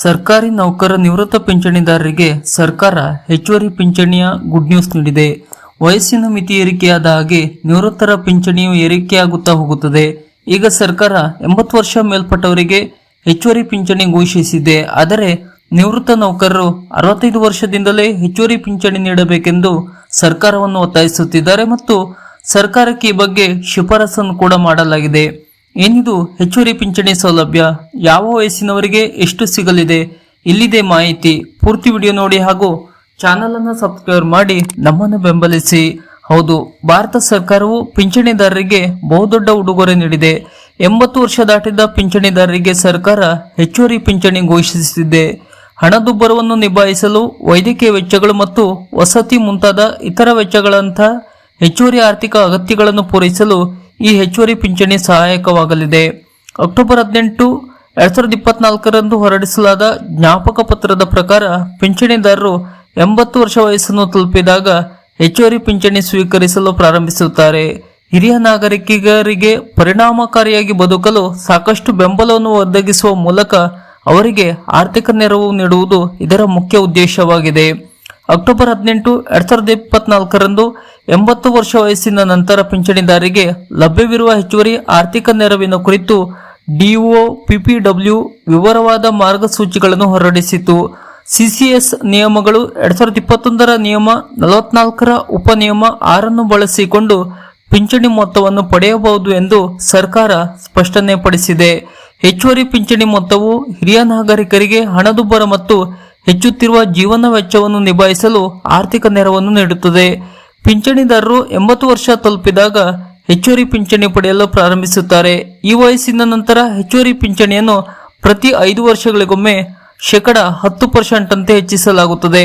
ಸರ್ಕಾರಿ ನೌಕರ ನಿವೃತ್ತ ಪಿಂಚಣಿದಾರರಿಗೆ ಸರ್ಕಾರ ಹೆಚ್ಚುವರಿ ಪಿಂಚಣಿಯ ಗುಡ್ ನ್ಯೂಸ್ ನೀಡಿದೆ. ವಯಸ್ಸಿನ ಮಿತಿ ಏರಿಕೆಯಾದ ಹಾಗೆ ನಿವೃತ್ತರ ಪಿಂಚಣಿಯು ಏರಿಕೆಯಾಗುತ್ತಾ ಹೋಗುತ್ತದೆ. ಈಗ ಸರ್ಕಾರ 80 ವರ್ಷ ಮೇಲ್ಪಟ್ಟವರಿಗೆ ಹೆಚ್ಚುವರಿ ಪಿಂಚಣಿ ಘೋಷಿಸಿದೆ. ಆದರೆ ನಿವೃತ್ತ ನೌಕರರು 65 ವರ್ಷದಿಂದಲೇ ಹೆಚ್ಚುವರಿ ಪಿಂಚಣಿ ನೀಡಬೇಕೆಂದು ಸರ್ಕಾರವನ್ನು ಒತ್ತಾಯಿಸುತ್ತಿದ್ದಾರೆ ಮತ್ತು ಸರ್ಕಾರಕ್ಕೆ ಈ ಬಗ್ಗೆ ಶಿಫಾರಸನ್ನು ಕೂಡ ಮಾಡಲಾಗಿದೆ. ಏನಿದು ಹೆಚ್ಚುವರಿ ಪಿಂಚಣಿ ಸೌಲಭ್ಯ, ಯಾವ ವಯಸ್ಸಿನವರಿಗೆ ಎಷ್ಟು ಸಿಗಲಿದೆ, ಇಲ್ಲಿದೆ ಮಾಹಿತಿ. ಪೂರ್ತಿ ವಿಡಿಯೋ ನೋಡಿ ಹಾಗೂ ಚಾನಲ್ ಅನ್ನು ಸಬ್ಸ್ಕ್ರೈಬ್ ಮಾಡಿ ನಮ್ಮನ್ನು ಬೆಂಬಲಿಸಿ. ಹೌದು, ಭಾರತ ಸರ್ಕಾರವು ಪಿಂಚಣಿದಾರರಿಗೆ ಬಹುದೊಡ್ಡ ಉಡುಗೊರೆ ನೀಡಿದೆ. 80 ವರ್ಷ ದಾಟಿದ ಪಿಂಚಣಿದಾರರಿಗೆ ಸರ್ಕಾರ ಹೆಚ್ಚುವರಿ ಪಿಂಚಣಿ ಘೋಷಿಸಿದೆ. ಹಣದುಬ್ಬರವನ್ನು ನಿಭಾಯಿಸಲು ವೈದ್ಯಕೀಯ ವೆಚ್ಚಗಳು ಮತ್ತು ವಸತಿ ಮುಂತಾದ ಇತರ ವೆಚ್ಚಗಳಂತಹ ಹೆಚ್ಚುವರಿ ಆರ್ಥಿಕ ಅಗತ್ಯಗಳನ್ನು ಪೂರೈಸಲು ಈ ಹೆಚ್ಚುವರಿ ಪಿಂಚಣಿ ಸಹಾಯಕವಾಗಲಿದೆ. ಅಕ್ಟೋಬರ್ 18, 2024ರಂದು ಹೊರಡಿಸಲಾದ ಜ್ಞಾಪಕ ಪತ್ರದ ಪ್ರಕಾರ ಪಿಂಚಣಿದಾರರು 80 ವರ್ಷ ವಯಸ್ಸನ್ನು ತಲುಪಿದಾಗ ಹೆಚ್ಚುವರಿ ಪಿಂಚಣಿ ಸ್ವೀಕರಿಸಲು ಪ್ರಾರಂಭಿಸುತ್ತಾರೆ. ಹಿರಿಯ ನಾಗರಿಕರಿಗೆ ಪರಿಣಾಮಕಾರಿಯಾಗಿ ಬದುಕಲು ಸಾಕಷ್ಟು ಬೆಂಬಲವನ್ನು ಒದಗಿಸುವ ಮೂಲಕ ಅವರಿಗೆ ಆರ್ಥಿಕ ನೆರವು ನೀಡುವುದು ಇದರ ಮುಖ್ಯ ಉದ್ದೇಶವಾಗಿದೆ. ಅಕ್ಟೋಬರ್ 18, 2024ರಂದು 80 ವರ್ಷ ವಯಸ್ಸಿನ ನಂತರ ಪಿಂಚಣಿದಾರರಿಗೆ ಲಭ್ಯವಿರುವ ಹೆಚ್ಚುವರಿ ಆರ್ಥಿಕ ನೆರವಿನ ಕುರಿತು DOPPW ವಿವರವಾದ ಮಾರ್ಗಸೂಚಿಗಳನ್ನು ಹೊರಡಿಸಿತು. ಸಿಸಿಎಸ್ ನಿಯಮಗಳು 2021ರ ನಿಯಮ 44ರ ಉಪನಿಯಮ 6 ಬಳಸಿಕೊಂಡು ಪಿಂಚಣಿ ಮೊತ್ತವನ್ನು ಪಡೆಯಬಹುದು ಎಂದು ಸರ್ಕಾರ ಸ್ಪಷ್ಟನೆ ಪಡಿಸಿದೆ. ಹೆಚ್ಚುವರಿ ಪಿಂಚಣಿ ಮೊತ್ತವು ಹಿರಿಯ ನಾಗರಿಕರಿಗೆ ಹಣದುಬ್ಬರ ಮತ್ತು ಹೆಚ್ಚುತ್ತಿರುವ ಜೀವನ ವೆಚ್ಚವನ್ನು ನಿಭಾಯಿಸಲು ಆರ್ಥಿಕ ನೆರವನ್ನು ನೀಡುತ್ತದೆ. ಪಿಂಚಣಿದಾರರು 80 ವರ್ಷ ತಲುಪಿದಾಗ ಹೆಚ್ಚುವರಿ ಪಿಂಚಣಿ ಪಡೆಯಲು ಪ್ರಾರಂಭಿಸುತ್ತಾರೆ. ಈ ವಯಸ್ಸಿನ ನಂತರ ಹೆಚ್ಚುವರಿ ಪಿಂಚಣಿಯನ್ನು ಪ್ರತಿ 5 ವರ್ಷಗಳಿಗೊಮ್ಮೆ 10% ಅಂತೆ ಹೆಚ್ಚಿಸಲಾಗುತ್ತದೆ.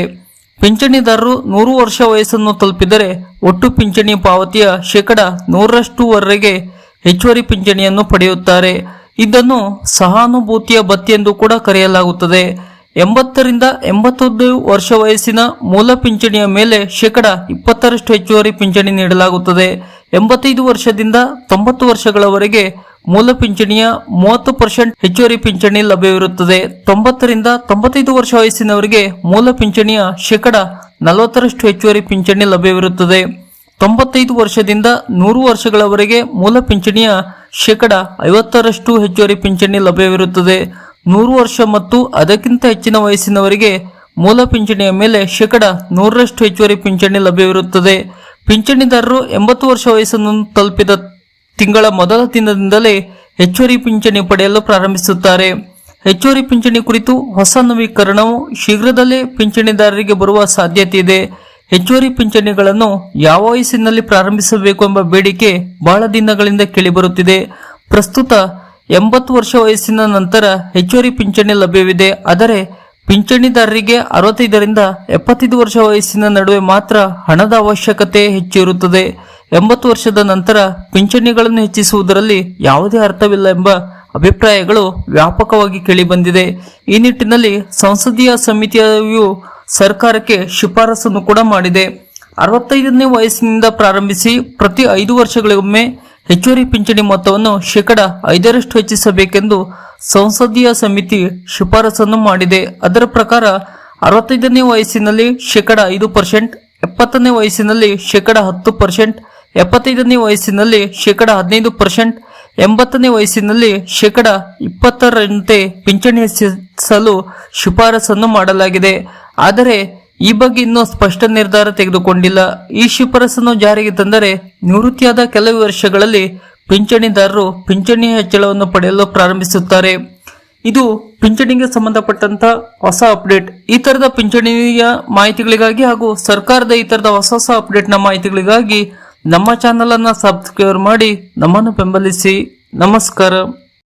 ಪಿಂಚಣಿದಾರರು 100 ವರ್ಷ ವಯಸ್ಸನ್ನು ತಲುಪಿದರೆ ಒಟ್ಟು ಪಿಂಚಣಿ ಪಾವತಿಯ 100%ವರೆಗೆ ಹೆಚ್ಚುವರಿ ಪಿಂಚಣಿಯನ್ನು ಪಡೆಯುತ್ತಾರೆ. ಇದನ್ನು ಸಹಾನುಭೂತಿಯ ಭತ್ಯೆ ಎಂದು ಕೂಡ ಕರೆಯಲಾಗುತ್ತದೆ. 80ರಿಂದ 81 ವರ್ಷ ವಯಸ್ಸಿನ ಮೂಲ ಪಿಂಚಣಿಯ ಮೇಲೆ 20% ಹೆಚ್ಚುವರಿ ಪಿಂಚಣಿ ನೀಡಲಾಗುತ್ತದೆ. 85 ವರ್ಷದಿಂದ 90 ವರ್ಷಗಳವರೆಗೆ ಮೂಲ ಪಿಂಚಣಿಯ 30% ಹೆಚ್ಚುವರಿ ಪಿಂಚಣಿ ಲಭ್ಯವಿರುತ್ತದೆ. 90ರಿಂದ 95 ವರ್ಷ ವಯಸ್ಸಿನವರಿಗೆ ಮೂಲ ಪಿಂಚಣಿಯ 40% ಹೆಚ್ಚುವರಿ ಪಿಂಚಣಿ ಲಭ್ಯವಿರುತ್ತದೆ. 95 ವರ್ಷದಿಂದ 100 ವರ್ಷಗಳವರೆಗೆ ಮೂಲ ಪಿಂಚಣಿಯ 50% ಹೆಚ್ಚುವರಿ ಪಿಂಚಣಿ ಲಭ್ಯವಿರುತ್ತದೆ. 100 ವರ್ಷ ಮತ್ತು ಅದಕ್ಕಿಂತ ಹೆಚ್ಚಿನ ವಯಸ್ಸಿನವರಿಗೆ ಮೂಲ ಪಿಂಚಣಿಯ ಮೇಲೆ 100% ಹೆಚ್ಚುವರಿ ಪಿಂಚಣಿ ಲಭ್ಯವಿರುತ್ತದೆ. ಪಿಂಚಣಿದಾರರು 80 ವರ್ಷ ವಯಸ್ಸನ್ನು ತಲುಪಿದ ತಿಂಗಳ ಮೊದಲ ದಿನದಿಂದಲೇ ಹೆಚ್ಚುವರಿ ಪಿಂಚಣಿ ಪಡೆಯಲು ಪ್ರಾರಂಭಿಸುತ್ತಾರೆ. ಹೆಚ್ಚುವರಿ ಪಿಂಚಣಿ ಕುರಿತು ಹೊಸ ನವೀಕರಣವು ಶೀಘ್ರದಲ್ಲೇ ಪಿಂಚಣಿದಾರರಿಗೆ ಬರುವ ಸಾಧ್ಯತೆ ಇದೆ. ಹೆಚ್ಚುವರಿ ಪಿಂಚಣಿಗಳನ್ನು ಯಾವ ವಯಸ್ಸಿನಲ್ಲಿ ಪ್ರಾರಂಭಿಸಬೇಕು ಎಂಬ ಬೇಡಿಕೆ ಬಹಳ ದಿನಗಳಿಂದ ಕೇಳಿಬರುತ್ತಿದೆ. ಪ್ರಸ್ತುತ 80 ವರ್ಷ ವಯಸ್ಸಿನ ನಂತರ ಹೆಚ್ಚುವರಿ ಪಿಂಚಣಿ ಲಭ್ಯವಿದೆ. ಆದರೆ ಪಿಂಚಣಿದಾರರಿಗೆ 65ರಿಂದ 75 ವರ್ಷ ವಯಸ್ಸಿನ ನಡುವೆ ಮಾತ್ರ ಹಣದ ಅವಶ್ಯಕತೆ ಹೆಚ್ಚು ಇರುತ್ತದೆ. 80 ವರ್ಷದ ನಂತರ ಪಿಂಚಣಿಗಳನ್ನು ಹೆಚ್ಚಿಸುವುದರಲ್ಲಿ ಯಾವುದೇ ಅರ್ಥವಿಲ್ಲ ಎಂಬ ಅಭಿಪ್ರಾಯಗಳು ವ್ಯಾಪಕವಾಗಿ ಕೇಳಿಬಂದಿದೆ. ಈ ನಿಟ್ಟಿನಲ್ಲಿ ಸಂಸದೀಯ ಸಮಿತಿಯು ಸರ್ಕಾರಕ್ಕೆ ಶಿಫಾರಸನ್ನು ಕೂಡ ಮಾಡಿದೆ. 65ನೇ ವಯಸ್ಸಿನಿಂದ ಪ್ರಾರಂಭಿಸಿ ಪ್ರತಿ 5 ವರ್ಷಗಳಿಗೊಮ್ಮೆ ಹೆಚ್ಚುವರಿ ಪಿಂಚಣಿ ಮೊತ್ತವನ್ನು 5% ಹೆಚ್ಚಿಸಬೇಕೆಂದು ಸಂಸದೀಯ ಸಮಿತಿ ಶಿಫಾರಸನ್ನು ಮಾಡಿದೆ. ಅದರ ಪ್ರಕಾರ 65ನೇ ವಯಸ್ಸಿನಲ್ಲಿ 5%, 70ನೇ ವಯಸ್ಸಿನಲ್ಲಿ 10%, 75ನೇ ವಯಸ್ಸಿನಲ್ಲಿ 15%, 80ನೇ ವಯಸ್ಸಿನಲ್ಲಿ 20%ರಂತೆ ಪಿಂಚಣಿ ಹೆಚ್ಚಿಸಲು ಶಿಫಾರಸನ್ನು ಮಾಡಲಾಗಿದೆ. ಆದರೆ ಈ ಬಗ್ಗೆ ಇನ್ನೂ ಸ್ಪಷ್ಟ ನಿರ್ಧಾರ ತೆಗೆದುಕೊಂಡಿಲ್ಲ. ಈ ಶಿಫಾರಸನ್ನು ಜಾರಿಗೆ ತಂದರೆ ನಿವೃತ್ತಿಯಾದ ಕೆಲವು ವರ್ಷಗಳಲ್ಲಿ ಪಿಂಚಣಿದಾರರು ಪಿಂಚಣಿ ಹೆಚ್ಚಳವನ್ನು ಪಡೆಯಲು ಪ್ರಾರಂಭಿಸುತ್ತಾರೆ. ಇದು ಪಿಂಚಣಿಗೆ ಸಂಬಂಧಪಟ್ಟಂತ ಹೊಸ ಅಪ್ಡೇಟ್. ಈ ತರದ ಪಿಂಚಣಿಯ ಮಾಹಿತಿಗಳಿಗಾಗಿ ಹಾಗೂ ಸರ್ಕಾರದ ಈ ತರದ ಹೊಸ ಅಪ್ಡೇಟ್ನ ಮಾಹಿತಿಗಳಿಗಾಗಿ ನಮ್ಮ ಚಾನಲ್ ಅನ್ನ ಸಬ್ಸ್ಕ್ರೈಬ್ ಮಾಡಿ ನಮ್ಮನ್ನು ಬೆಂಬಲಿಸಿ. ನಮಸ್ಕಾರ.